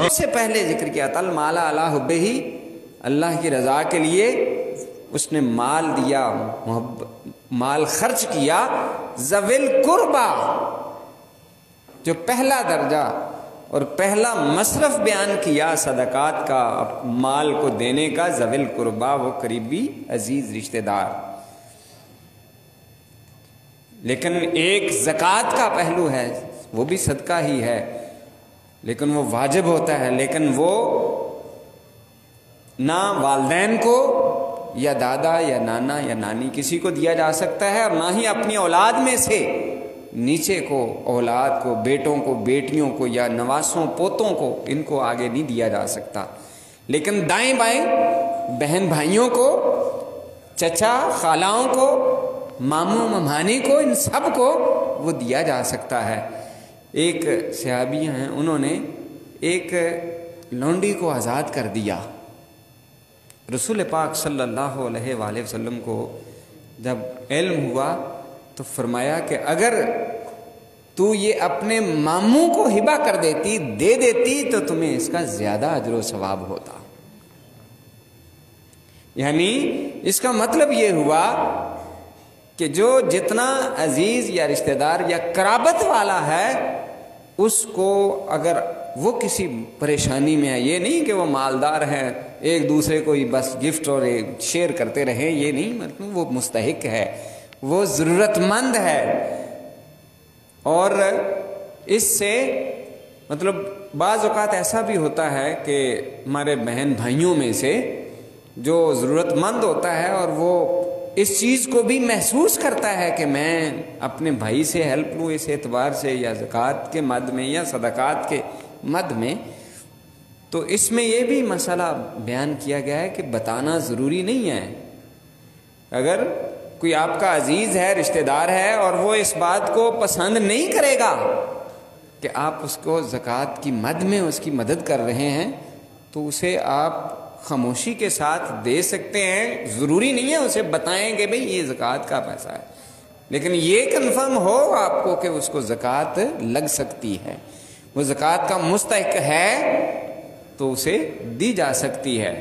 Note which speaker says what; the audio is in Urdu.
Speaker 1: اس سے پہلے ذکر کیا تھا المال علی حبہ، اللہ کی رضا کے لیے اس نے مال دیا، مال خرچ کیا، ذوی القربا، جو پہلا درجہ اور پہلا مصرف بیان کیا صدقات کا، مال کو دینے کا، ذوی القربا، وہ قریبی عزیز رشتہ دار۔ لیکن ایک زکوٰۃ کا پہلو ہے، وہ بھی صدقہ ہی ہے لیکن وہ واجب ہوتا ہے، لیکن وہ نہ والدین کو یا دادا یا نانا یا نانی کسی کو دیا جا سکتا ہے، اور نہ ہی اپنی اولاد میں سے نیچے کو، اولاد کو، بیٹوں کو، بیٹیوں کو یا نواسوں پوتوں کو، ان کو آگے نہیں دیا جا سکتا۔ لیکن دائیں بائیں بہن بھائیوں کو، چچا خالاؤں کو، ماموں ممانی کو، ان سب کو وہ دیا جا سکتا ہے۔ ایک صحابی ہیں، انہوں نے ایک لونڈی کو آزاد کر دیا۔ رسول پاک صلی اللہ علیہ وآلہ وسلم کو جب علم ہوا تو فرمایا کہ اگر تو یہ اپنے ماموں کو ہبہ کر دیتی، دے دیتی، تو تمہیں اس کا زیادہ اجر و ثواب ہوتا۔ یعنی اس کا مطلب یہ ہوا کہ جو جتنا عزیز یا رشتہ دار یا قرابت والا ہے، اس کو اگر وہ کسی پریشانی میں ہے، یہ نہیں کہ وہ مالدار ہے ایک دوسرے کو ہی بس گفٹ اور شیئر کرتے رہیں، یہ نہیں، مطلب وہ مستحق ہے، وہ ضرورت مند ہے۔ اور اس سے مطلب بعض اوقات ایسا بھی ہوتا ہے کہ ہمارے بہن بھائیوں میں سے جو ضرورت مند ہوتا ہے اور وہ اس چیز کو بھی محسوس کرتا ہے کہ میں اپنے بھائی سے ہیلپ لوں اس اعتبار سے، یا زکوٰۃ کے مد میں یا صدقات کے مد میں، تو اس میں یہ بھی مسئلہ بیان کیا گیا ہے کہ بتانا ضروری نہیں ہے۔ اگر کوئی آپ کا عزیز ہے، رشتہ دار ہے، اور وہ اس بات کو پسند نہیں کرے گا کہ آپ اس کو زکوٰۃ کی مد میں اس کی مدد کر رہے ہیں، تو اسے آپ خاموشی کے ساتھ دے سکتے ہیں، ضروری نہیں ہے اسے بتائیں کہ بھئی یہ زکوٰۃ کا پیسہ ہے، لیکن یہ کنفرم ہو آپ کو کہ اس کو زکوٰۃ لگ سکتی ہے، وہ زکوٰۃ کا مستحق ہے، تو اسے دی جا سکتی ہے۔